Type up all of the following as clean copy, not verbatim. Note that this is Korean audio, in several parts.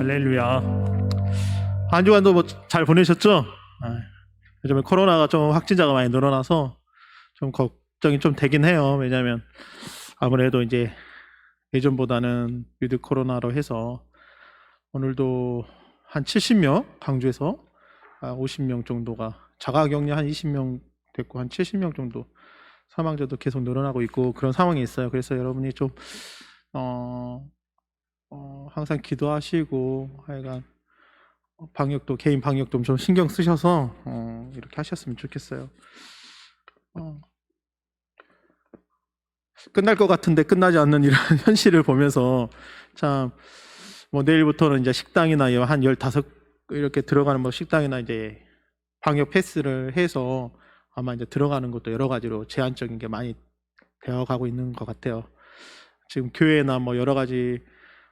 할렐루야. 한 주간도 뭐 잘 보내셨죠? 요즘에 코로나가 좀 확진자가 많이 늘어나서 좀 걱정이 좀 되긴 해요. 왜냐하면 아무래도 이제 예전보다는 위드 코로나로 해서 오늘도 한 70명, 광주에서 50명 정도가 자가격리 한 20명 됐고 한 70명 정도 사망자도 계속 늘어나고 있고 그런 상황이 있어요. 그래서 여러분이 좀 항상 기도하시고 하여간 방역도 개인 방역도 좀 신경 쓰셔서 이렇게 하셨으면 좋겠어요. 끝날 것 같은데 끝나지 않는 이런 현실을 보면서 참 뭐 내일부터는 이제 식당이나 한 15 이렇게 들어가는 뭐 식당이나 이제 방역 패스를 해서 아마 이제 들어가는 것도 여러 가지로 제한적인 게 많이 되어가고 있는 것 같아요. 지금 교회나 뭐 여러 가지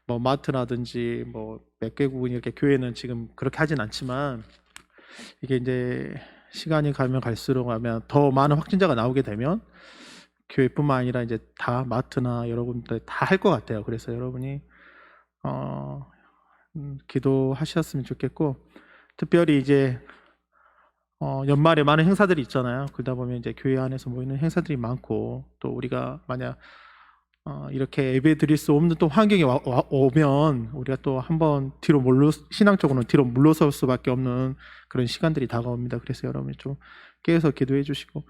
뭐 마트라든지 뭐 몇 개국은 이렇게 교회는 지금 그렇게 하진 않지만 이게 이제 시간이 가면 갈수록 하면 더 많은 확진자가 나오게 되면 교회뿐만 아니라 이제 다 마트나 여러분들 다 할 것 같아요. 그래서 여러분이 기도하셨으면 좋겠고 특별히 이제 연말에 많은 행사들이 있잖아요. 그러다 보면 이제 교회 안에서 모이는 행사들이 많고 또 우리가 만약 이렇게 예배 드릴 수 없는 또 환경이 오면 우리가 또 한번 신앙적으로는 뒤로 물러설 수밖에 없는 그런 시간들이 다가옵니다. 그래서 여러분이 좀 깨어서 기도해 주시고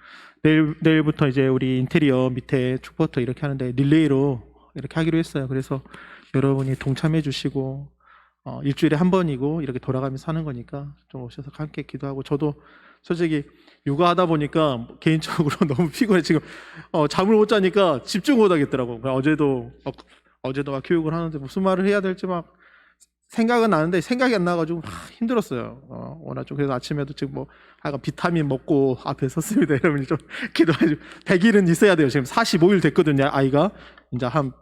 내일부터 이제 우리 인테리어 밑에 축포터 이렇게 하는데 릴레이로 이렇게 하기로 했어요. 그래서 여러분이 동참해 주시고 일주일에 한 번이고 이렇게 돌아가면서 하는 거니까 좀 오셔서 함께 기도하고 저도 솔직히 육아하다 보니까 개인적으로 너무 피곤해. 지금 잠을 못 자니까 집중 못 하겠더라고. 어제도 막 교육을 하는데 무슨 말을 해야 될지 막 생각은 나는데 생각이 안 나가지고 힘들었어요. 워낙 좀 그래서 아침에도 지금 뭐 약간 비타민 먹고 앞에 섰습니다. 여러분이 좀 기도해 100일은 있어야 돼요. 지금 45일 됐거든요. 아이가 이제 한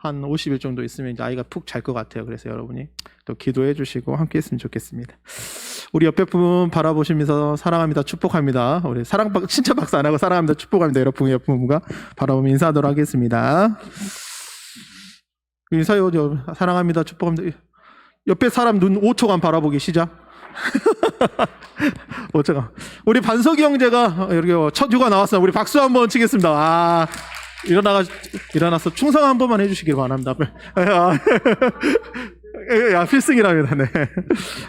50일 정도 있으면 이제 아이가 푹 잘 것 같아요. 그래서 여러분이 또 기도해 주시고 함께 했으면 좋겠습니다. 우리 옆에 분 바라보시면서 사랑합니다, 축복합니다. 우리 칭찬 박수 안 하고 사랑합니다, 축복합니다. 여러분 옆에 분과 바라보며 인사하도록 하겠습니다. 인사요, 사랑합니다, 축복합니다. 옆에 사람 눈 5초간 바라보기 시작. 5초간. 우리 반석이 형제가 이렇게 첫 휴가 나왔어요. 우리 박수 한번 치겠습니다. 일어나서 충성 한 번만 해주시길 바랍니다. 필승이랍니다. 네.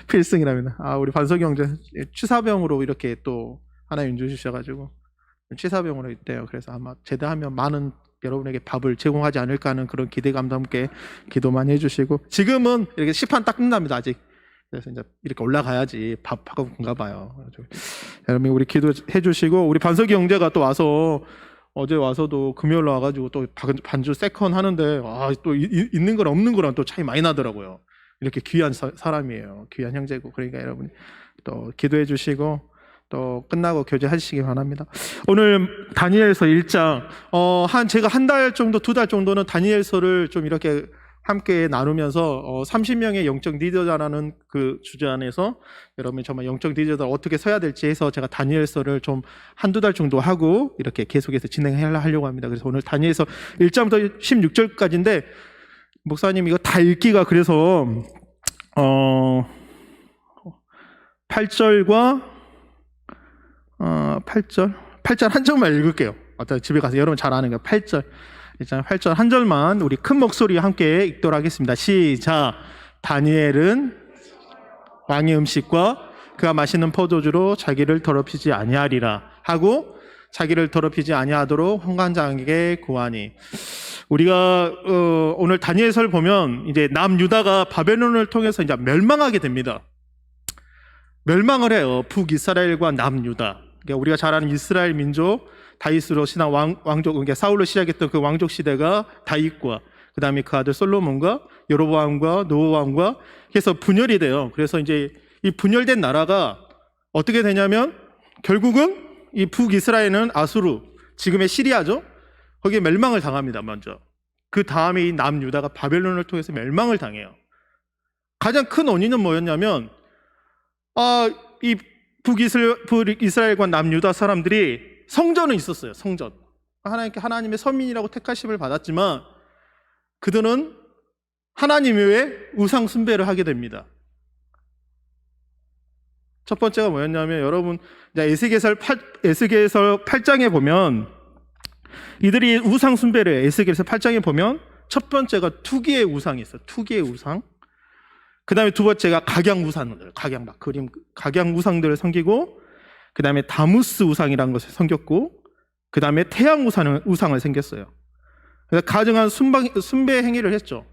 필승이랍니다. 우리 반석이 형제 취사병으로 이렇게 또 하나 윤주 주셔가지고 취사병으로 있대요. 그래서 아마 제대하면 많은 여러분에게 밥을 제공하지 않을까 하는 그런 기대감도 함께 기도 많이 해주시고 지금은 이렇게 시판 딱 끝납니다. 아직. 그래서 이제 이렇게 올라가야지 밥하고 그런가 봐요. 여러분 우리 기도해 주시고 우리 반석이 형제가 또 와서 어제 와서도 금요일로 와가지고 또 반주 세컨 하는데 또 있는 거랑 없는 거랑 또 차이 많이 나더라고요. 이렇게 귀한 사람이에요. 귀한 형제고 그러니까 여러분이 또 기도해 주시고 또 끝나고 교제하시기 바랍니다. 오늘 다니엘서 1장 제가 한 달 정도 2달 정도는 다니엘서를 좀 이렇게 함께 나누면서 30명의 영적 리더자라는 그 주제 안에서 여러분이 정말 영적 리더자 어떻게 서야 될지 해서 제가 다니엘서를 좀 1-2달 정도 하고 이렇게 계속해서 진행하려고 합니다. 그래서 오늘 다니엘서 1장부터 16절까지인데 목사님 이거 다 읽기가 그래서 8절과 8절 한 절만 읽을게요. 집에 가서 여러분 잘 아는 거 8절. 일단 8절 한 절만 우리 큰 목소리와 함께 읽도록 하겠습니다. 시작. 다니엘은 왕의 음식과 그가 마시는 포도주로 자기를 더럽히지 아니하리라 하고 자기를 더럽히지 아니하도록 환관장에게 구하니. 우리가 오늘 다니엘서를 보면 이제 남유다가 바벨론을 통해서 이제 멸망하게 됩니다. 멸망을 해요. 북이스라엘과 남유다. 그러니까 우리가 잘 아는 이스라엘 민족 다윗으로 신한 왕족, 그러니까 사울로 시작했던 그 왕족 시대가 다윗과 그 다음에 그 아들 솔로몬과 여로보암과 노호암과 해서 분열이 돼요. 그래서 이제 이 분열된 나라가 어떻게 되냐면 결국은 이 북이스라엘은 아수르, 지금의 시리아죠. 거기에 멸망을 당합니다. 먼저. 그 다음에 이 남유다가 바벨론을 통해서 멸망을 당해요. 가장 큰 원인은 뭐였냐면 이 북이스라엘과 남유다 사람들이 성전은 있었어요. 성전. 하나님의 선민이라고 택하심을 받았지만 그들은 하나님 외에 우상 숭배를 하게 됩니다. 첫 번째가 뭐였냐면, 여러분 에스겔서 8장에 보면, 이들이 우상 숭배를 에스겔서 8장에 보면 첫 번째가 투기의 우상이 있어요. 투기의 우상. 그 다음에 두 번째가 각양 우상들, 각양 우상들을 섬기고, 그 다음에 다무스 우상이라는 것을 섬겼고, 그 다음에 태양 우상을 섬겼어요. 그래서 가증한 숭배 행위를 했죠.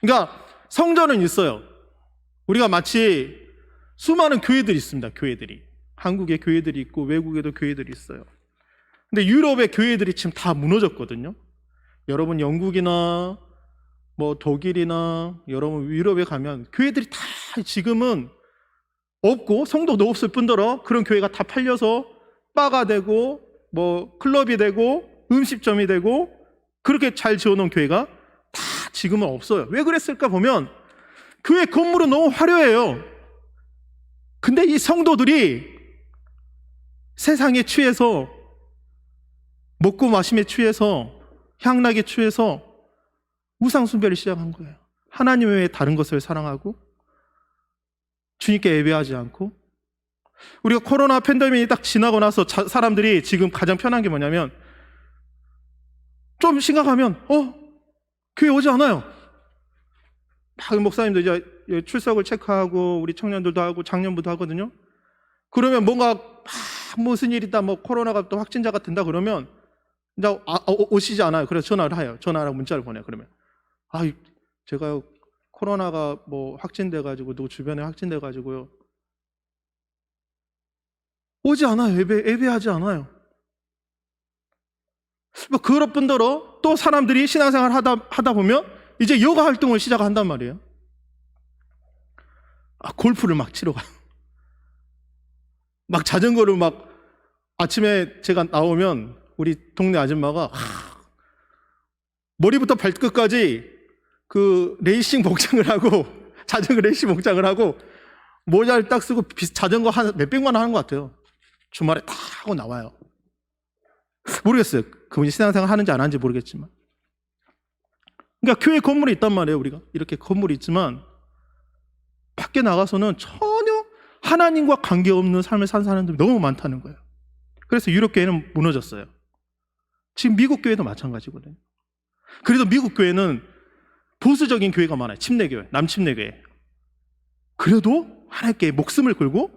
그러니까 성전은 있어요. 우리가 마치 수많은 교회들이 있습니다. 교회들이, 한국에 교회들이 있고 외국에도 교회들이 있어요. 근데 유럽의 교회들이 지금 다 무너졌거든요. 여러분 영국이나 뭐 독일이나 여러분 유럽에 가면 교회들이 다 지금은 없고 성도도 없을 뿐더러 그런 교회가 다 팔려서 바가 되고 뭐 클럽이 되고 음식점이 되고 그렇게 잘 지어놓은 교회가 다 지금은 없어요. 왜 그랬을까 보면 교회 건물은 너무 화려해요. 근데 이 성도들이 세상에 취해서, 먹고 마심에 취해서, 향락에 취해서 우상 숭배를 시작한 거예요. 하나님 외에 다른 것을 사랑하고 주님께 예배하지 않고. 우리가 코로나 팬데믹이 딱 지나고 나서 사람들이 지금 가장 편한 게 뭐냐면, 좀 심각하면 교회 오지 않아요. 막 목사님도 이제 출석을 체크하고 우리 청년들도 하고 장년부도 하거든요. 그러면 뭔가 무슨 일이 있다, 뭐 코로나가 또 확진자가 된다 그러면 이제 오시지 않아요. 그래서 전화를 해요. 전화랑 문자를 보내요. 그러면 제가 코로나가 뭐 확진돼가지고 누구 주변에 확진돼가지고요, 오지 않아요. 예배하지 않아요. 뭐 그럴 뿐더러 또 사람들이 신앙생활 하다 보면 이제 여가 활동을 시작한단 말이에요. 골프를 막 치러 가요. 막 자전거를 막, 아침에 제가 나오면 우리 동네 아줌마가 머리부터 발끝까지 그 레이싱 복장을 하고, 자전거 레이싱 복장을 하고 모자를 딱 쓰고 자전거 한 몇백만 원 하는 것 같아요. 주말에 다 하고 나와요. 모르겠어요. 그분이 신앙생활 하는지 안 하는지 모르겠지만. 그러니까 교회 건물이 있단 말이에요. 우리가 이렇게 건물이 있지만 밖에 나가서는 전혀 하나님과 관계없는 삶을 사는 사람들이 너무 많다는 거예요. 그래서 유럽 교회는 무너졌어요. 지금 미국 교회도 마찬가지거든요. 그래도 미국 교회는 보수적인 교회가 많아요. 침례교회, 남침례교회. 그래도 하나님께 목숨을 걸고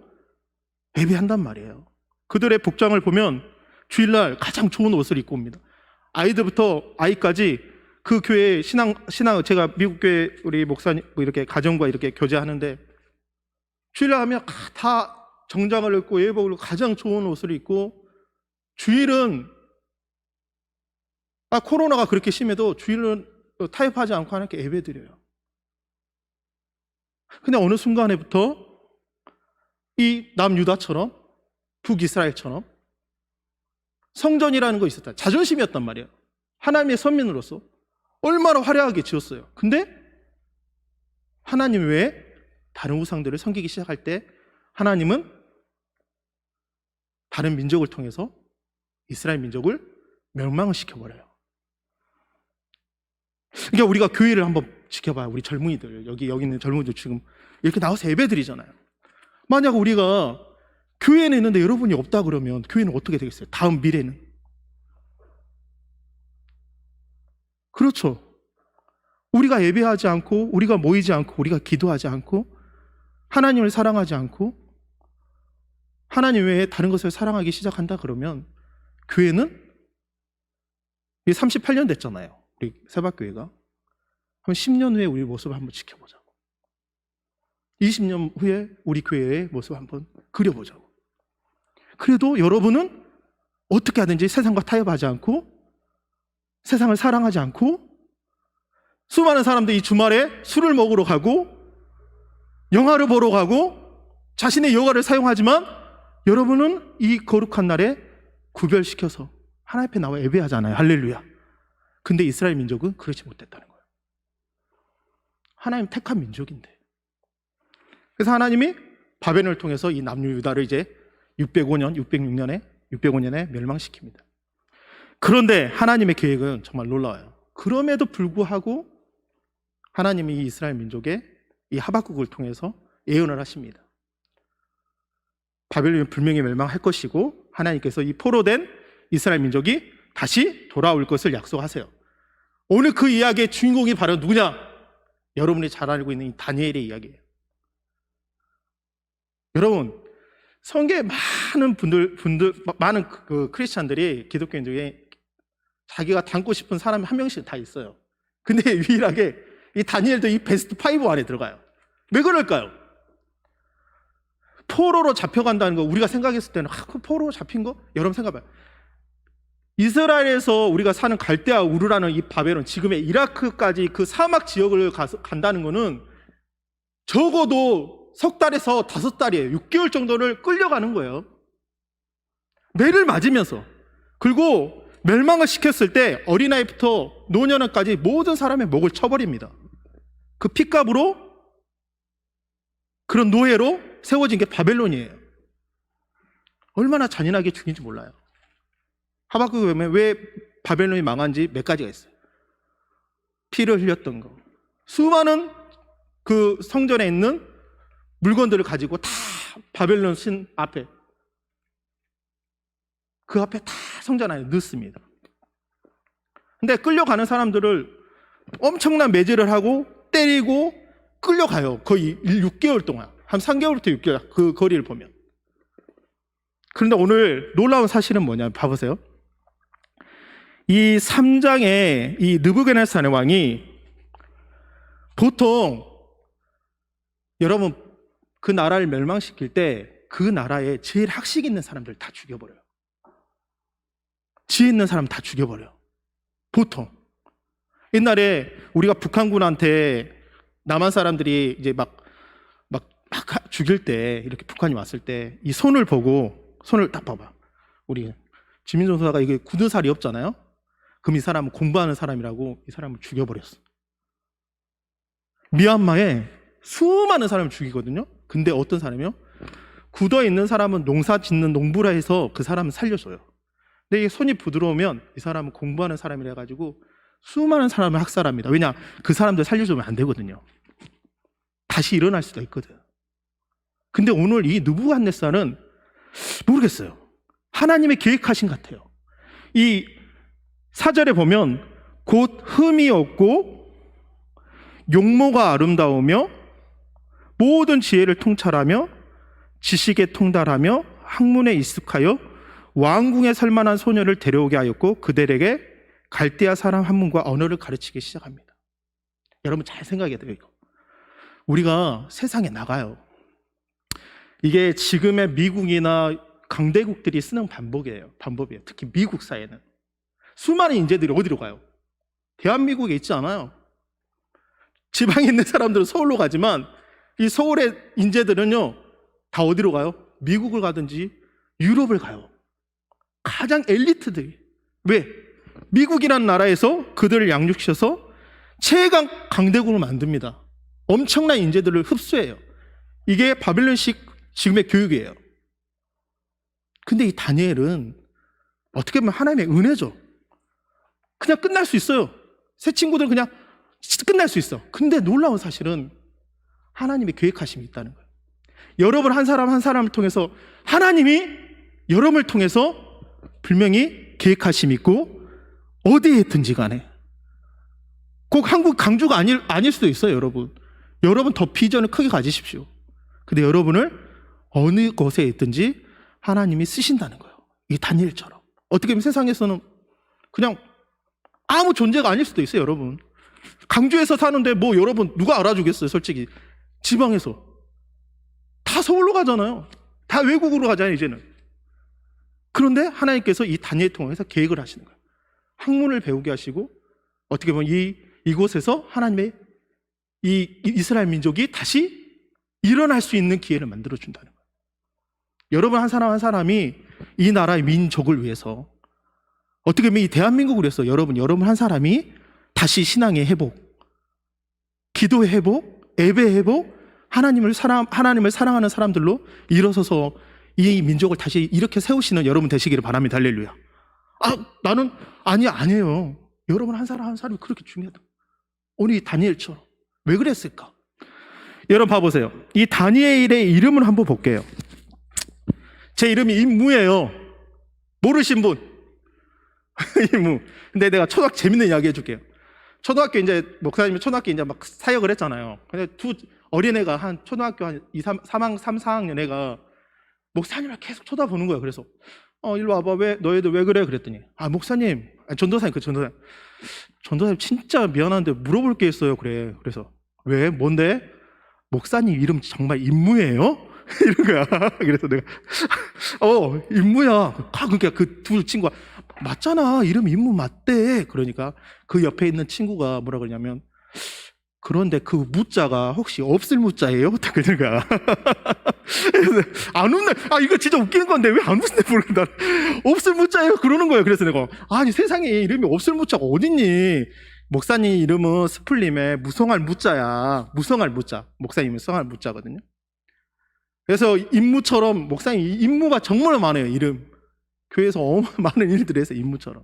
예배한단 말이에요. 그들의 복장을 보면 주일날 가장 좋은 옷을 입고 옵니다. 아이들부터 아이까지 그 교회 신앙 제가 미국 교회 우리 목사님 뭐 이렇게 가정과 이렇게 교제하는데, 주일날 하면 다 정장을 입고 예복을 입고 가장 좋은 옷을 입고, 주일은 코로나가 그렇게 심해도 주일은 타협하지 않고 하나님께 예배드려요. 근데 어느 순간에부터 이 남유다처럼 북이스라엘처럼 성전이라는 거 있었다. 자존심이었단 말이에요. 하나님의 선민으로서 얼마나 화려하게 지었어요. 근데 하나님 외에 다른 우상들을 섬기기 시작할 때 하나님은 다른 민족을 통해서 이스라엘 민족을 멸망을 시켜버려요. 그러니까 우리가 교회를 한번 지켜봐요. 우리 젊은이들, 여기 있는 젊은이들 지금 이렇게 나와서 예배드리잖아요. 만약 우리가 교회는 있는데 여러분이 없다 그러면 교회는 어떻게 되겠어요? 다음 미래는. 그렇죠. 우리가 예배하지 않고, 우리가 모이지 않고, 우리가 기도하지 않고, 하나님을 사랑하지 않고 하나님 외에 다른 것을 사랑하기 시작한다 그러면 교회는, 38년 됐잖아요. 우리 세박교회가. 한번 10년 후에 우리 모습을 한번 지켜보자고. 20년 후에 우리 교회의 모습을 한번 그려보자고. 그래도 여러분은 어떻게 하든지 세상과 타협하지 않고, 세상을 사랑하지 않고, 수많은 사람들이 이 주말에 술을 먹으러 가고 영화를 보러 가고 자신의 여가를 사용하지만, 여러분은 이 거룩한 날에 구별시켜서 하나님 앞에 나와 예배하잖아요. 할렐루야. 근데 이스라엘 민족은 그렇지 못했다는 거예요. 하나님 택한 민족인데. 그래서 하나님이 바벨론을 통해서 이 남유다를 이제 605년에 멸망시킵니다. 그런데 하나님의 계획은 정말 놀라워요. 그럼에도 불구하고 하나님이 이 이스라엘 민족의 이 하박국을 통해서 예언을 하십니다. 바벨론이 분명히 멸망할 것이고 하나님께서 이 포로된 이스라엘 민족이 다시 돌아올 것을 약속하세요. 오늘 그 이야기의 주인공이 바로 누구냐? 여러분이 잘 알고 있는 이 다니엘의 이야기예요. 여러분, 성경에 많은 그 크리스찬들이, 기독교인들이 자기가 닮고 싶은 사람이 한 명씩 다 있어요. 근데 유일하게 이 다니엘도 이 베스트 5 안에 들어가요. 왜 그럴까요? 포로로 잡혀간다는 거 우리가 생각했을 때는 그 포로로 잡힌 거? 여러분 생각해봐요. 이스라엘에서 우리가 사는 갈대아 우르라는 이 바벨론, 지금의 이라크까지 그 사막 지역을 간다는 거는 적어도 석 달에서 5달이에요. 6개월 정도를 끌려가는 거예요. 매를 맞으면서. 그리고 멸망을 시켰을 때 어린아이부터 노년까지 모든 사람의 목을 쳐버립니다. 그 핏값으로 그런 노예로 세워진 게 바벨론이에요. 얼마나 잔인하게 죽인지 몰라요. 하박국에 보면 왜 바벨론이 망한지 몇 가지가 있어요. 피를 흘렸던 거, 수많은 그 성전에 있는 물건들을 가지고 다 바벨론 신 앞에, 그 앞에 다 성전 안에 넣습니다. 근데 끌려가는 사람들을 엄청난 매질을 하고 때리고 끌려가요. 거의 6개월 동안, 한 3개월부터 6개월, 그 거리를 보면. 그런데 오늘 놀라운 사실은 뭐냐, 봐보세요. 이 3장의 이 느부갓네살 왕이 보통, 여러분, 그 나라를 멸망시킬 때 그 나라에 제일 학식 있는 사람들 다 죽여버려요. 지혜 있는 사람 다 죽여버려요. 보통. 옛날에 우리가 북한군한테 남한 사람들이 이제 막 죽일 때, 이렇게 북한이 왔을 때 이 손을 보고, 손을 딱 봐봐. 우리 지민정 소사가 이게 굳은 살이 없잖아요. 그럼 이 사람은 공부하는 사람이라고 이 사람을 죽여버렸어. 미얀마에 수많은 사람을 죽이거든요. 근데 어떤 사람이요? 굳어있는 사람은 농사 짓는 농부라 해서 그 사람은 살려줘요. 근데 이 손이 부드러우면 이 사람은 공부하는 사람이라 해가지고 수많은 사람을 학살합니다. 왜냐? 그 사람들 살려주면 안 되거든요. 다시 일어날 수도 있거든. 근데 오늘 이 느부갓네살은 모르겠어요. 하나님의 계획하신 것 같아요. 이 4절에 보면 곧 흠이 없고 용모가 아름다우며 모든 지혜를 통찰하며 지식에 통달하며 학문에 익숙하여 왕궁에 살만한 소녀를 데려오게 하였고 그들에게 갈대아 사람 한문과 언어를 가르치기 시작합니다. 여러분 잘 생각해야 돼요. 이거. 우리가 세상에 나가요. 이게 지금의 미국이나 강대국들이 쓰는 방법이에요. 특히 미국 사회는. 수많은 인재들이 어디로 가요? 대한민국에 있지 않아요. 지방에 있는 사람들은 서울로 가지만 이 서울의 인재들은요 다 어디로 가요? 미국을 가든지 유럽을 가요. 가장 엘리트들이. 왜? 미국이라는 나라에서 그들을 양육시켜서 최강 강대국을 만듭니다. 엄청난 인재들을 흡수해요. 이게 바빌론식 지금의 교육이에요. 근데 이 다니엘은 어떻게 보면 하나님의 은혜죠. 그냥 끝날 수 있어요. 새 친구들은 그냥 끝날 수 있어. 근데 놀라운 사실은 하나님의 계획하심이 있다는 거예요. 여러분 한 사람 한 사람을 통해서 하나님이 여러분을 통해서 분명히 계획하심이 있고 어디에 있든지 간에 꼭 한국 강주가 아닐 수도 있어요. 여러분 더 비전을 크게 가지십시오. 근데 여러분을 어느 곳에 있든지 하나님이 쓰신다는 거예요. 이 다니엘처럼. 어떻게 보면 세상에서는 그냥 아무 존재가 아닐 수도 있어요. 여러분 강주에서 사는데 뭐 여러분 누가 알아주겠어요. 솔직히 지방에서 다 서울로 가잖아요. 다 외국으로 가잖아요. 이제는. 그런데 하나님께서 이 다니엘 통해서 계획을 하시는 거예요. 학문을 배우게 하시고 어떻게 보면 이곳에서 하나님의 이 이스라엘 민족이 다시 일어날 수 있는 기회를 만들어준다는 거예요. 여러분 한 사람 한 사람이 이 나라의 민족을 위해서 어떻게 보면 이 대한민국을 위해서 여러분 한 사람이 다시 신앙의 회복, 기도의 회복, 예배의 회복, 하나님을 사랑하는 사람들로 일어서서 이 민족을 다시 이렇게 세우시는 여러분 되시기를 바랍니다. 할렐루야. 나는 아니에요. 여러분 한 사람 한 사람이 그렇게 중요하다. 오늘 이 다니엘처럼 왜 그랬을까? 여러분 봐보세요. 이 다니엘의 이름을 한번 볼게요. 제 이름이 임무예요. 모르신 분? 임무. 근데 내가 초등학교 재밌는 이야기 해줄게요. 초등학교 이제 목사님이 초등학교 이제 막 사역을 했잖아요. 근데 두 어린애가 한 초등학교 한 3, 4학년 애가 목사님을 계속 쳐다보는 거예요. 그래서 일로 와봐. 왜 너희들 왜 그래? 그랬더니 목사님, 전도사님 전도사님 진짜 미안한데 물어볼 게 있어요. 그래. 그래서 왜? 뭔데? 목사님 이름 정말 임무예요? 이런 거야. 그래서 내가 임무야. 그러니까 그 두 친구가 맞잖아. 이름 임무 맞대. 그러니까 그 옆에 있는 친구가 뭐라 그러냐면 그런데 그 무자가 혹시 없을 무자예요? 딱 그러는 거야. 안 웃네. 이거 진짜 웃기는 건데 왜 안 웃네? 모르겠다. 없을 무자예요? 그러는 거예요. 그래서 내가 아니 세상에 이름이 없을 무자가 어딨니? 목사님 이름은 스플림의 무성할 무자야. 무성할 무자. 목사님 무성할 무자거든요. 그래서 임무처럼 목사님 임무가 정말 많아요. 이름. 교회에서 많은 일들을 해서 임무처럼.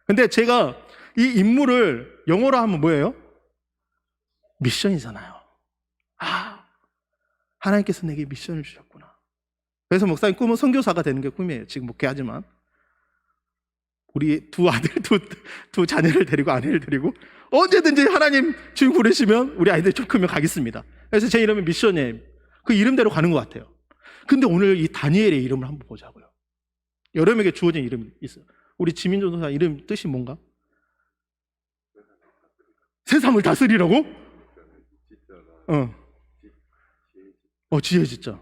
근데 제가 이 임무를 영어로 하면 뭐예요? 미션이잖아요. 하나님께서 내게 미션을 주셨구나. 그래서 목사님 꿈은 선교사가 되는 게 꿈이에요. 지금 목회하지만 우리 두 아들, 두 자녀를 데리고 아내를 데리고 언제든지 하나님 주님 부르시면 우리 아이들 좀 크면 가겠습니다. 그래서 제 이름은 미션이에요. 그 이름대로 가는 것 같아요. 근데 오늘 이 다니엘의 이름을 한번 보자고요. 여러분에게 주어진 이름이 있어요. 우리 지민조 전도사 이름 뜻이 뭔가? 세상을 다스리라고? 지혜 진짜.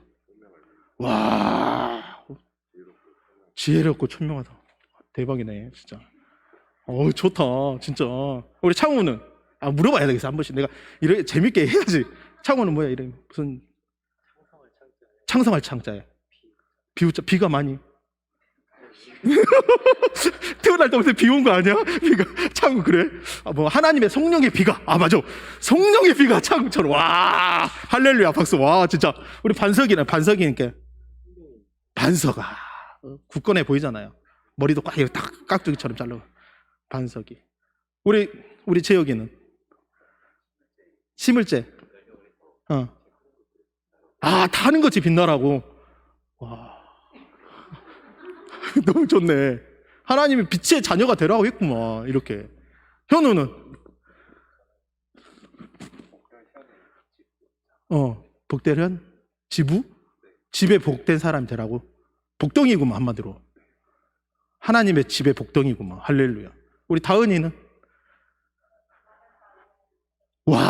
와, 지혜롭고 총명하다. 대박이네, 진짜. 좋다, 진짜. 우리 창우는 물어봐야 되겠어 한 번씩. 내가 이렇게 재밌게 해야지. 창우는 뭐야 이름? 무슨 창성할 창자야. 비우자. 비가 많이. 태어날 때부터 비 온 거 아니야? 비가 창우 그래? 뭐 하나님의 성령의 비가 맞아. 성령의 비가 창우처럼. 와, 할렐루야 박수. 와, 진짜 우리 반석이니까 반석아. 굳건해 보이잖아요. 머리도 꽉 이렇게 딱 깍두기처럼 잘라. 반석이. 우리 재혁이는 심을제. 다 하는 거지 빛나라고. 와. 너무 좋네. 하나님이 빛의 자녀가 되라고 했구만. 이렇게. 현우는 복되련 지부? 집에 복된 사람이 되라고. 복덩이구만 한마디로. 하나님의 집에 복덩이구만. 할렐루야. 우리 다은이는 와,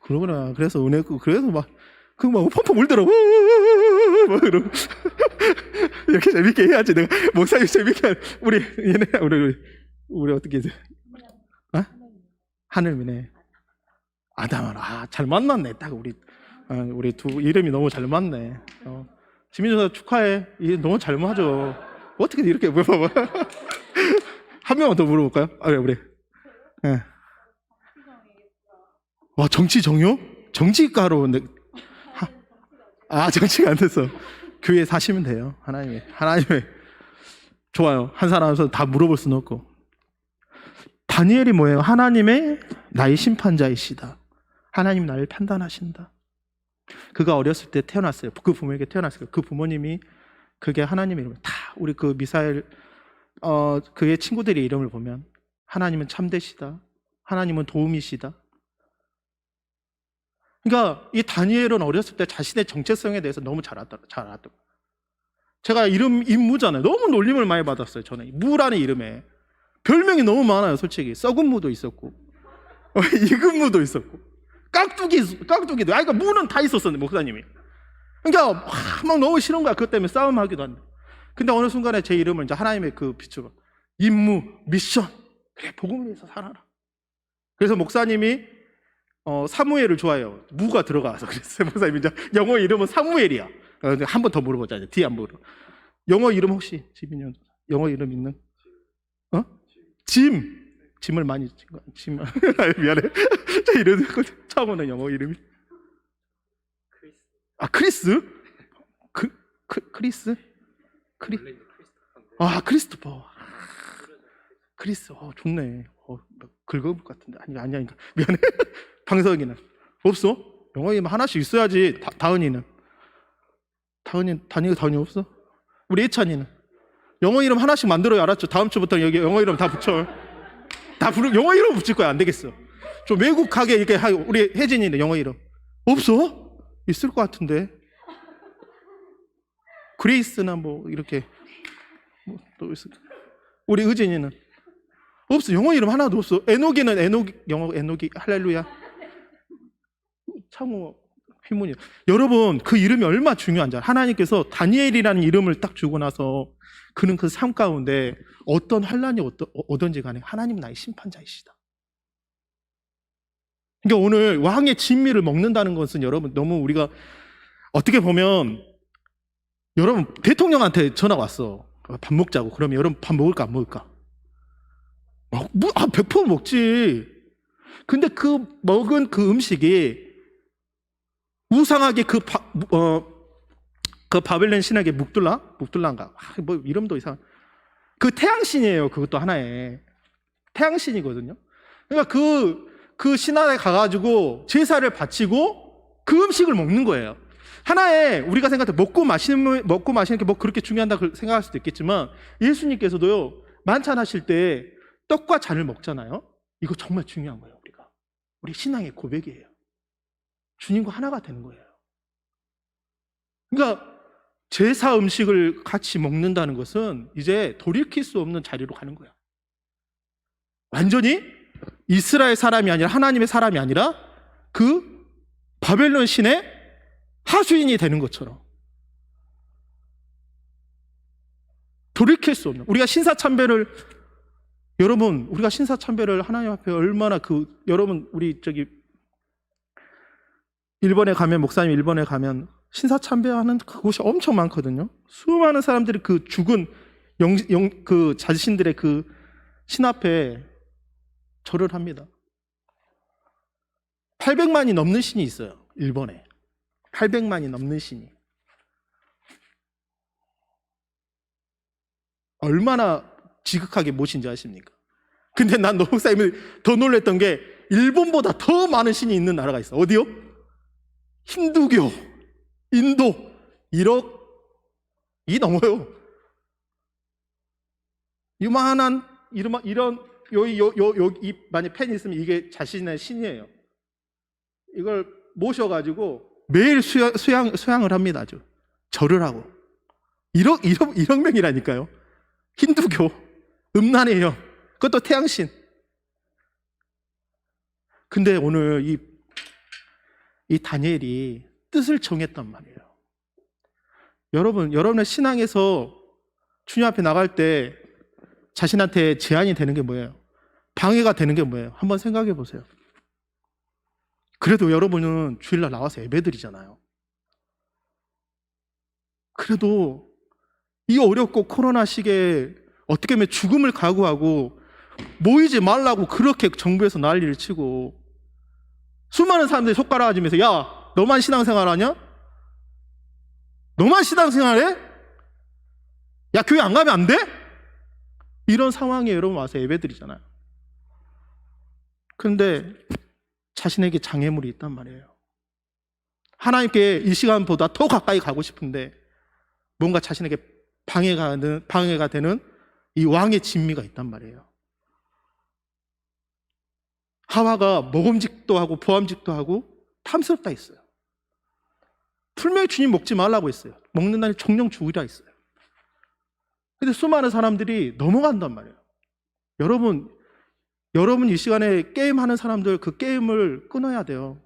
그러구나. 그래서 은혜 그래서 막 펑펑 울더라고. 막 이러고. 이렇게 재밌게 해야지. 내가 목사님 재밌게 우리 어떻게 해서 하늘미네. 아담아. 잘 만났네. 딱 우리 두 이름이 너무 잘 맞네. 지민조사 축하해. 너무 잘 맞아. 어떻게 이렇게 물어봐. 한 명만 더 물어볼까요? 우리. 네. 와, 정치 정요? 정치가로. 정치가 안 됐어. 교회에 사시면 돼요. 하나님의 좋아요. 한 사람에서 다 물어볼 수는 없고. 다니엘이 뭐예요? 하나님의 나의 심판자이시다. 하나님 나를 판단하신다. 그가 어렸을 때 태어났어요. 그 부모에게 태어났어요. 그 부모님이 그게 하나님의 이름을 다 우리 그 미사엘 그의 친구들의 이름을 보면 하나님은 참되시다. 하나님은 도움이시다. 그러니까 이 다니엘은 어렸을 때 자신의 정체성에 대해서 너무 잘 알았다고. 제가 임무잖아요. 너무 놀림을 많이 받았어요. 저는 무라는 이름에 별명이 너무 많아요. 솔직히 썩은 무도 있었고 익은 무도 있었고 깍두기도. 그러니까 무는 다 있었었는데 목사님이. 그러니까 막 너무 싫은 거야. 그것 때문에 싸움하기도 한다. 근데 어느 순간에 제 이름을 이제 하나님의 그 빛으로 임무, 미션. 그래, 복음을 위해서 살아라. 그래서 목사님이 사무엘을 좋아해요. 무가 들어가서 그랬어요. 목사님 이제 영어 이름은 사무엘이야. 한 번 더 물어보자. 뒤에 한 번 물어. 영어 이름 혹시 지민이 형 영어 이름 있는? 짐을 많이 진 거. 짐. 미안해. 제 이름 처음에는 영어 이름이. 크리스? 크리스? 크리스토퍼. 크리스. 좋네. 긁어볼 것 같은데. 아니야. 미안해. 방석이는 없어? 영어 이름 하나씩 있어야지. 다은이는 다은이 없어? 우리 예찬이는 영어 이름 하나씩 만들어요. 알았죠? 다음 주부터 여기 영어 이름 다 붙여. 영어 이름 붙일 거야. 안 되겠어. 좀 외국하게 이렇게 하고. 우리 혜진이는 영어 이름 없어? 있을 것 같은데. 그레이스나 뭐 이렇게 뭐 또 있을. 우리 의진이는 없어. 영어 이름 하나도 없어. 에녹이는 영어 에녹이 할렐루야. 창호 휘문이. 여러분 그 이름이 얼마나 중요한지. 하나님께서 다니엘이라는 이름을 딱 주고 나서 그는 그 삶 가운데 어떤 환란이 오든지 간에 하나님은 나의 심판자이시다. 그러니까 오늘 왕의 진미를 먹는다는 것은 여러분 너무 우리가 어떻게 보면 여러분 대통령한테 전화 왔어. 밥 먹자고. 그러면 여러분 밥 먹을까 안 먹을까? 100% 먹지. 근데 그 먹은 그 음식이 우상하게 그 바벨론 신학의 묵둘라인가? 뭐 이름도 이상. 그 태양신이에요. 그것도 하나의 태양신이거든요. 그러니까 그 신안에 가가지고 제사를 바치고 그 음식을 먹는 거예요. 하나의 우리가 생각할 때 먹고 마시는 게 뭐 그렇게 중요하다 생각할 수도 있겠지만 예수님께서도요 만찬 하실 때 떡과 잔을 먹잖아요. 이거 정말 중요한 거예요. 우리 신앙의 고백이에요. 주님과 하나가 되는 거예요. 그러니까 제사 음식을 같이 먹는다는 것은 이제 돌이킬 수 없는 자리로 가는 거야. 완전히 이스라엘 사람이 아니라 하나님의 사람이 아니라 그 바벨론 신의 하수인이 되는 것처럼 돌이킬 수 없는. 우리가 신사참배를 하나님 앞에 얼마나 여러분 우리 일본에 가면 목사님 일본에 가면 신사참배하는 그곳이 엄청 많거든요. 수많은 사람들이 그 죽은 그 자신들의 그 신 앞에 절을 합니다. 800만이 넘는 신이 있어요. 일본에 800만이 넘는 신이. 얼마나 지극하게 모신지 아십니까? 근데 난 목사님이 더 놀랬던 게 일본보다 더 많은 신이 있는 나라가 있어. 어디요? 힌두교, 인도 1억이 넘어요. 이만한 이런 여기 만약 펜이 있으면 이게 자신의 신이에요. 이걸 모셔가지고 매일 수양을 합니다. 아주 절을 하고 1억 명이라니까요. 힌두교 음란의 영, 그것도 태양신. 근데 오늘 이 다니엘이 뜻을 정했단 말이에요. 여러분의 신앙에서 주님 앞에 나갈 때 자신한테 제한이 되는 게 뭐예요? 방해가 되는 게 뭐예요? 한번 생각해 보세요. 그래도 여러분은 주일날 나와서 예배드리잖아요. 그래도 이 어렵고 코로나 시기에 어떻게 보면 죽음을 각오하고 모이지 말라고 그렇게 정부에서 난리를 치고 수많은 사람들이 손가락 아지면서 야, 너만 신앙생활 하냐? 너만 신앙생활해? 야, 교회 안 가면 안 돼? 이런 상황에 여러분 와서 예배드리잖아요. 그런데 자신에게 장애물이 있단 말이에요. 하나님께 이 시간보다 더 가까이 가고 싶은데 뭔가 자신에게 방해가 되는 이 왕의 진미가 있단 말이에요. 하와가 먹음직도 하고 보암직도 하고 탐스럽다 했어요. 분명히 주님 먹지 말라고 했어요. 먹는다니 정령 죽으라 했어요. 근데 수많은 사람들이 넘어간단 말이에요. 여러분 이 시간에 게임하는 사람들 그 게임을 끊어야 돼요.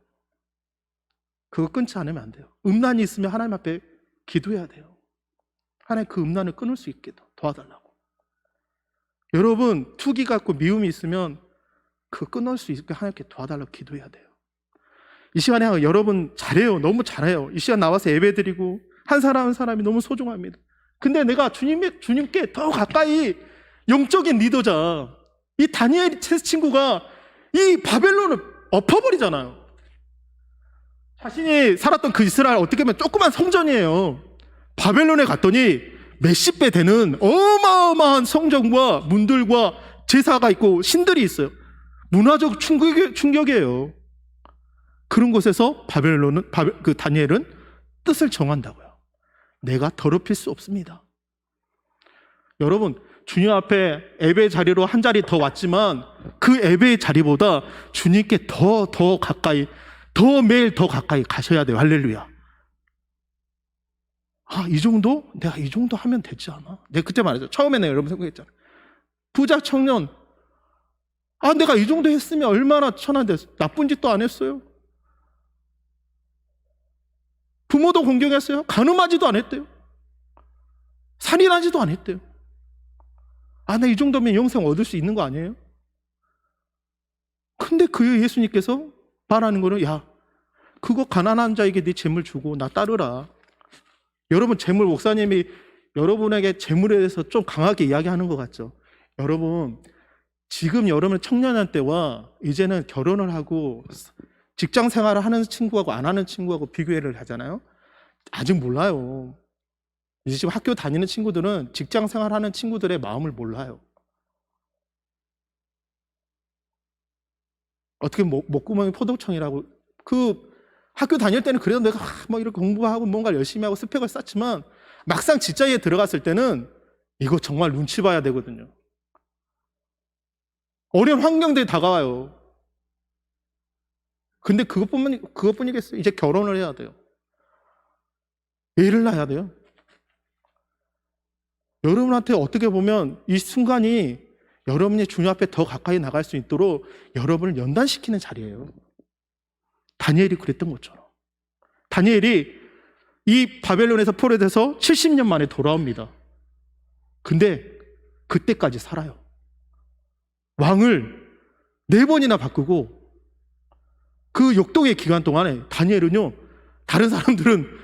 그거 끊지 않으면 안 돼요. 음란이 있으면 하나님 앞에 기도해야 돼요. 하나님 그 음란을 끊을 수 있게 도와달라고. 여러분 투기 갖고 미움이 있으면 그 끊을 수 있게 하나님께 도와달라고 기도해야 돼요. 이 시간에 여러분 잘해요. 너무 잘해요. 이 시간 나와서 예배드리고 한 사람 한 사람이 너무 소중합니다. 근데 내가 주님께 더 가까이 영적인 리더자 이 다니엘 친구가 이 바벨론을 엎어버리잖아요. 자신이 살았던 그 이스라엘 어떻게 보면 조그만 성전이에요. 바벨론에 갔더니 몇십 배 되는 어마어마한 성전과 문들과 제사가 있고 신들이 있어요. 문화적 충격이에요. 그런 곳에서 그 다니엘은 뜻을 정한다고요. 내가 더럽힐 수 없습니다. 여러분, 주님 앞에 예배 자리로 한 자리 더 왔지만 그 예배의 자리보다 주님께 더 가까이, 매일 더 가까이 가셔야 돼요. 할렐루야. 이 정도? 내가 이 정도 하면 되지 않아? 내가 그때 말했죠. 처음에는 여러분 생각했잖아요. 부자 청년, 내가 이 정도 했으면 얼마나 천한데, 나쁜 짓도 안 했어요. 부모도 공경했어요. 간음하지도 안 했대요. 살인하지도 안 했대요. 나 이 정도면 영생 얻을 수 있는 거 아니에요? 근데 그 예수님께서 말하는 거는, 그거 가난한 자에게 네 재물 주고 나 따르라. 여러분, 재물, 목사님이 여러분에게 재물에 대해서 좀 강하게 이야기하는 것 같죠? 여러분, 지금 여러분 청년한 때와 이제는 결혼을 하고 직장 생활을 하는 친구하고 안 하는 친구하고 비교를 하잖아요. 아직 몰라요. 이제 지금 학교 다니는 친구들은 직장 생활하는 친구들의 마음을 몰라요. 어떻게 목구멍이 포도청이라고. 그 학교 다닐 때는 그래도 내가 이렇게 공부하고 뭔가 열심히 하고 스펙을 쌓지만 막상 직장에 들어갔을 때는 이거 정말 눈치 봐야 되거든요. 어려운 환경들이 다가와요. 근데 그것뿐이겠어요. 이제 결혼을 해야 돼요. 애를 낳아야 돼요. 여러분한테 어떻게 보면 이 순간이 여러분이 주님 앞에 더 가까이 나갈 수 있도록 여러분을 연단시키는 자리예요. 다니엘이 그랬던 것처럼. 다니엘이 이 바벨론에서 포로돼서 70년 만에 돌아옵니다. 근데 그때까지 살아요. 왕을 4번이나 바꾸고 그 역동의 기간 동안에 다니엘은요, 다른 사람들은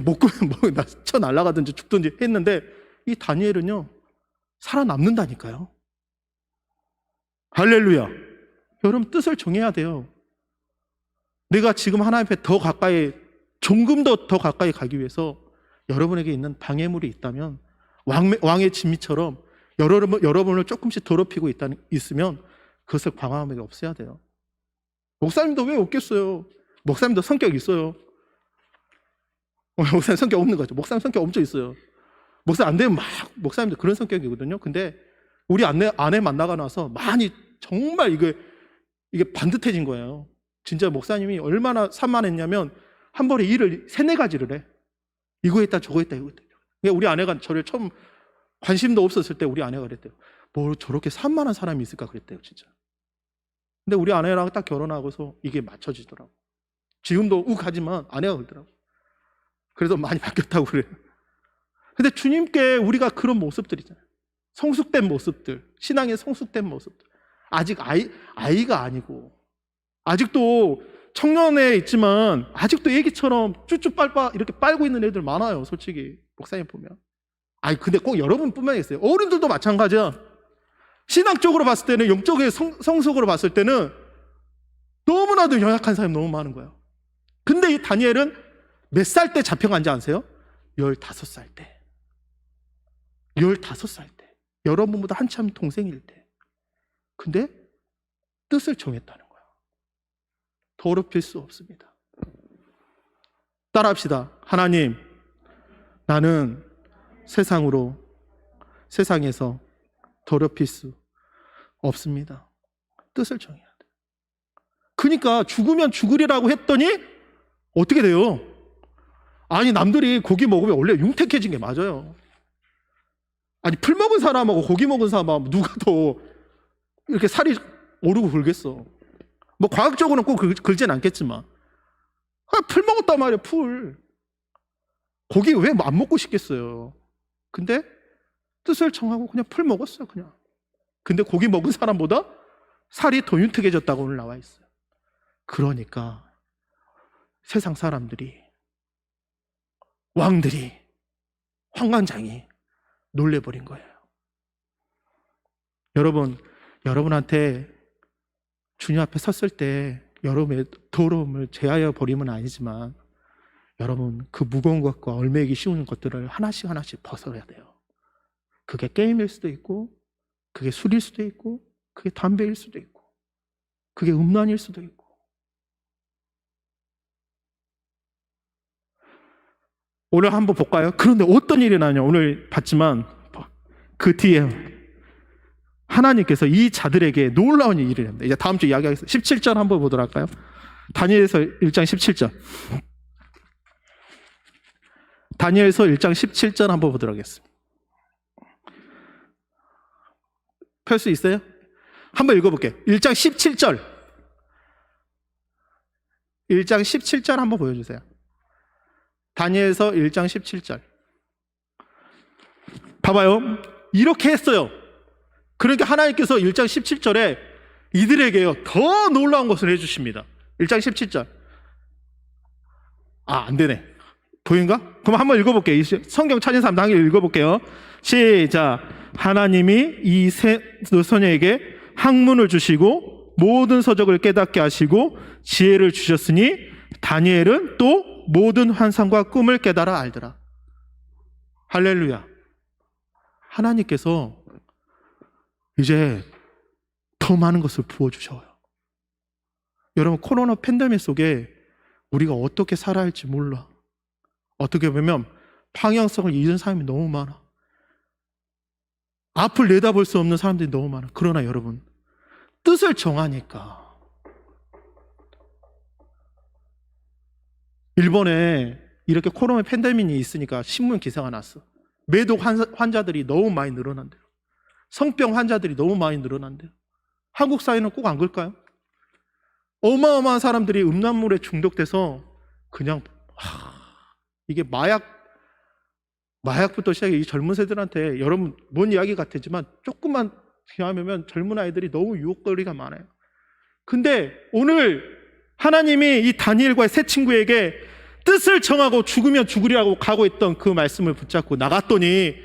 목구멍 쳐 날아가든지 죽든지 했는데 이 다니엘은요 살아남는다니까요. 할렐루야. 여러분, 뜻을 정해야 돼요. 내가 지금 하나님 앞에 더 가까이, 조금 더 가까이 가기 위해서 여러분에게 있는 방해물이 있다면, 왕의 진미처럼 여러분을 조금씩 더럽히고 있으면 그것을 방어함에게 없애야 돼요. 목사님도 왜 없겠어요? 목사님도 성격이 있어요. 목사님 성격 없는 거죠. 목사님 성격 엄청 있어요. 목사 안 되면 목사님도 그런 성격이거든요. 근데 우리 아내 만나고 나서 많이 정말 이게 반듯해진 거예요. 진짜 목사님이 얼마나 산만했냐면 한 번에 일을 3-4가지를 해. 이거 했다 저거 했다 이거 했다. 우리 아내가 저를 처음 관심도 없었을 때 우리 아내가 그랬대요. 뭐 저렇게 산만한 사람이 있을까 그랬대요, 진짜. 근데 우리 아내랑 딱 결혼하고서 이게 맞춰지더라고. 지금도 욱하지만 아내가 그러더라고. 그래서 많이 바뀌었다고 그래요. 근데 주님께 우리가 그런 모습들이잖아요. 성숙된 모습들, 신앙의 성숙된 모습들. 아직 아이가 아니고, 아직도 청년에 있지만 아직도 애기처럼 쭈쭈 이렇게 빨고 있는 애들 많아요, 솔직히 목사님 보면. 근데 꼭 여러분뿐만 있어요. 어른들도 마찬가지야. 신앙적으로 봤을 때는, 영적인 성숙으로 봤을 때는 너무나도 연약한 사람이 너무 많은 거예요. 근데 이 다니엘은 몇 살 때 잡혀간지 아세요? 15살 때. 15살 때. 여러분보다 한참 동생일 때. 근데 뜻을 정했다는 거예요. 더럽힐 수 없습니다. 따라합시다. 하나님, 나는 세상에서 더럽힐 수 없습니다. 뜻을 정해야 돼. 그러니까 죽으면 죽으리라고 했더니 어떻게 돼요? 남들이 고기 먹으면 원래 융택해진 게 맞아요. 풀 먹은 사람하고 고기 먹은 사람하고 누가 더 이렇게 살이 오르고 그러겠어. 뭐 과학적으로는 꼭 그러진 않겠지만, 풀 먹었단 말이에요. 풀. 고기 왜 안 먹고 싶겠어요? 근데 뜻을 정하고 그냥 풀 먹었어요, 그냥. 근데 고기 먹은 사람보다 살이 더 윤택해졌다고 오늘 나와 있어요. 그러니까 세상 사람들이, 왕들이, 황관장이 놀래버린 거예요. 여러분한테 주님 앞에 섰을 때 여러분의 더러움을 제하여 버림은 아니지만, 여러분 그 무거운 것과 얽매이기 쉬운 것들을 하나씩 벗어야 돼요. 그게 게임일 수도 있고, 그게 술일 수도 있고, 그게 담배일 수도 있고, 그게 음란일 수도 있고. 오늘 한번 볼까요? 그런데 어떤 일이 나냐? 오늘 봤지만 그 뒤에 하나님께서 이 자들에게 놀라운 일을 합니다. 이제 다음 주 이야기하겠습니다. 17절 한번 보도록 할까요? 다니엘서 1장 17절. 다니엘서 1장 17절 한번 보도록 하겠습니다. 펼 수 있어요? 한번 읽어볼게요. 1장 17절. 1장 17절 한번 보여주세요. 다니엘서 1장 17절. 봐봐요. 이렇게 했어요. 그러니까 하나님께서 1장 17절에 이들에게요 더 놀라운 것을 해주십니다. 1장 17절. 안 되네. 보인가? 그럼 한번 읽어볼게요. 성경 찾은 사람 당연히 읽어볼게요. 시작. 하나님이 이 소녀에게 학문을 주시고 모든 서적을 깨닫게 하시고 지혜를 주셨으니 다니엘은 또 모든 환상과 꿈을 깨달아 알더라. 할렐루야. 하나님께서 이제 더 많은 것을 부어주셔요. 여러분, 코로나 팬데믹 속에 우리가 어떻게 살아야 할지 몰라. 어떻게 보면 방향성을 잃은 사람이 너무 많아. 앞을 내다볼 수 없는 사람들이 너무 많아. 그러나 여러분, 뜻을 정하니까. 일본에 이렇게 코로나 팬데믹이 있으니까 신문 기사가 났어. 매독 환자들이 너무 많이 늘어난대요. 성병 환자들이 너무 많이 늘어난대요. 한국 사회는 꼭 안 그럴까요? 어마어마한 사람들이 음란물에 중독돼서 그냥 이게 마약부터 시작해 이 젊은 세대들한테 여러분 뭔 이야기 같았지만 조금만 경험하면 젊은 아이들이 너무 유혹거리가 많아요. 근데 오늘 하나님이 이 다니엘과의 세 친구에게 뜻을 정하고 죽으면 죽으리라고 가고 있던 그 말씀을 붙잡고 나갔더니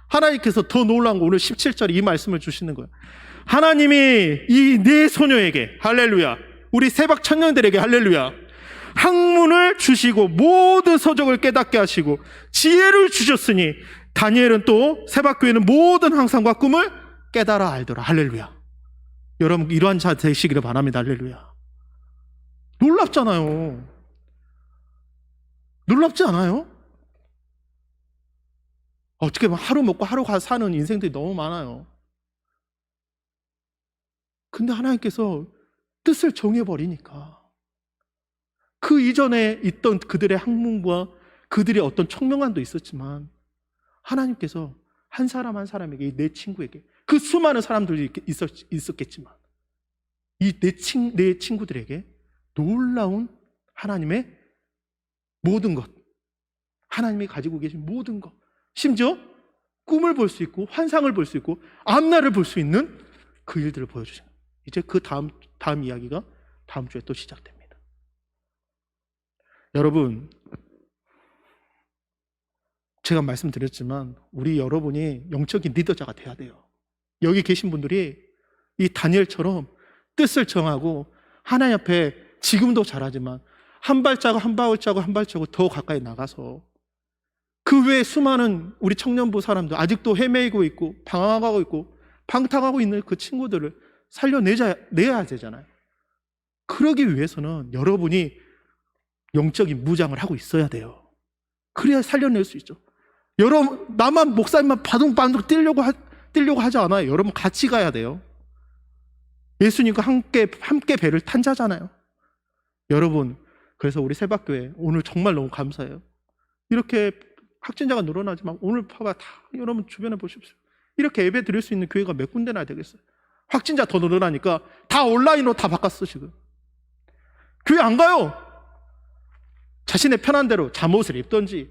하나님께서 더 놀라운 거 오늘 17절에 이 말씀을 주시는 거예요. 하나님이 이 네 소녀에게 할렐루야, 우리 세박 청년들에게 할렐루야, 학문을 주시고 모든 서적을 깨닫게 하시고 지혜를 주셨으니 다니엘은 또 세박교회는 모든 환상과 꿈을 깨달아 알더라. 할렐루야. 여러분 이러한 자 되시기를 바랍니다. 할렐루야. 놀랍잖아요. 놀랍지 않아요? 어떻게 보면 하루 먹고 하루 사는 인생들이 너무 많아요. 근데 하나님께서 뜻을 정해버리니까 그 이전에 있던 그들의 학문과 그들의 어떤 청명함도 있었지만 하나님께서 한 사람 한 사람에게, 내 친구에게, 그 수많은 사람들이 있었겠지만 이 내 친구들에게 놀라운 하나님의 모든 것, 하나님이 가지고 계신 모든 것, 심지어 꿈을 볼 수 있고 환상을 볼 수 있고 앞날을 볼 수 있는 그 일들을 보여주신 거예요. 이제 그 다음 이야기가 다음 주에 또 시작됩니다. 여러분, 제가 말씀드렸지만 우리 여러분이 영적인 리더자가 돼야 돼요. 여기 계신 분들이 이 다니엘처럼 뜻을 정하고 하나님 앞에 지금도 잘하지만 한 발자국 한 발자국 한 발자국 더 가까이 나가서 그 외에 수많은 우리 청년부 사람들 아직도 헤매이고 있고 방황하고 있고 방탕하고 있는 그 친구들을 살려내야 되잖아요. 그러기 위해서는 여러분이 영적인 무장을 하고 있어야 돼요. 그래야 살려낼 수 있죠. 여러분, 나만 목사님만 바둥바둥 뛰려고 하지 않아요. 여러분 같이 가야 돼요. 예수님과 함께 배를 탄 자잖아요. 여러분, 그래서 우리 세박교회 오늘 정말 너무 감사해요. 이렇게 확진자가 늘어나지만 오늘 봐봐, 다 여러분 주변에 보십시오. 이렇게 예배 드릴 수 있는 교회가 몇 군데나 되겠어요. 확진자 더 늘어나니까 다 온라인으로 다 바꿨어. 지금 교회 안 가요. 자신의 편한 대로 잠옷을 입던지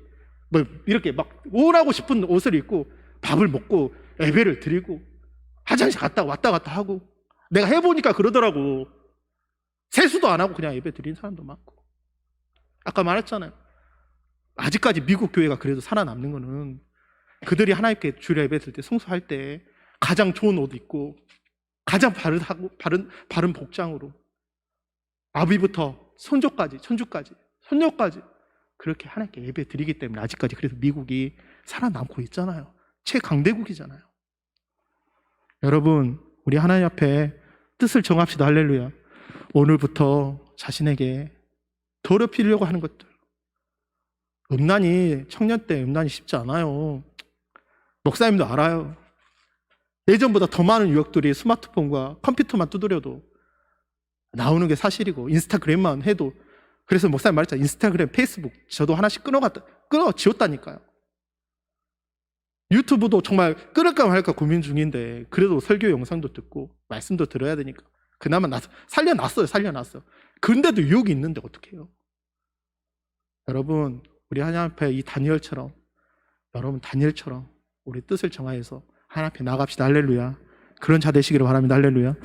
뭐 이렇게 막 원하고 싶은 옷을 입고 밥을 먹고 예배를 드리고 화장실 갔다 왔다 하고, 내가 해보니까 그러더라고. 세수도 안 하고 그냥 예배 드리는 사람도 많고. 아까 말했잖아요. 아직까지 미국 교회가 그래도 살아남는 거는 그들이 하나님께 주일 예배 드릴 때 성수할 때 가장 좋은 옷 입고 가장 바른 복장으로 아비부터 손주까지 손녀까지 그렇게 하나님께 예배 드리기 때문에 아직까지 그래서 미국이 살아남고 있잖아요. 최강대국이잖아요. 여러분, 우리 하나님 앞에 뜻을 정합시다. 할렐루야. 오늘부터 자신에게 더럽히려고 하는 것들, 음란이 청년 때 음란이 쉽지 않아요. 목사님도 알아요. 예전보다 더 많은 유혹들이 스마트폰과 컴퓨터만 두드려도 나오는 게 사실이고 인스타그램만 해도 그래서 목사님 말했잖아요. 인스타그램, 페이스북 저도 하나씩 끊어 지웠다니까요. 유튜브도 정말 끊을까 말까 고민 중인데 그래도 설교 영상도 듣고 말씀도 들어야 되니까 그나마 살려놨어요. 근데도 유혹이 있는데 어떡해요? 여러분 우리 하나님 앞에 이 다니엘처럼 우리 뜻을 정하여서 하나님 앞에 나갑시다. 할렐루야. 그런 자 되시기를 바랍니다. 할렐루야.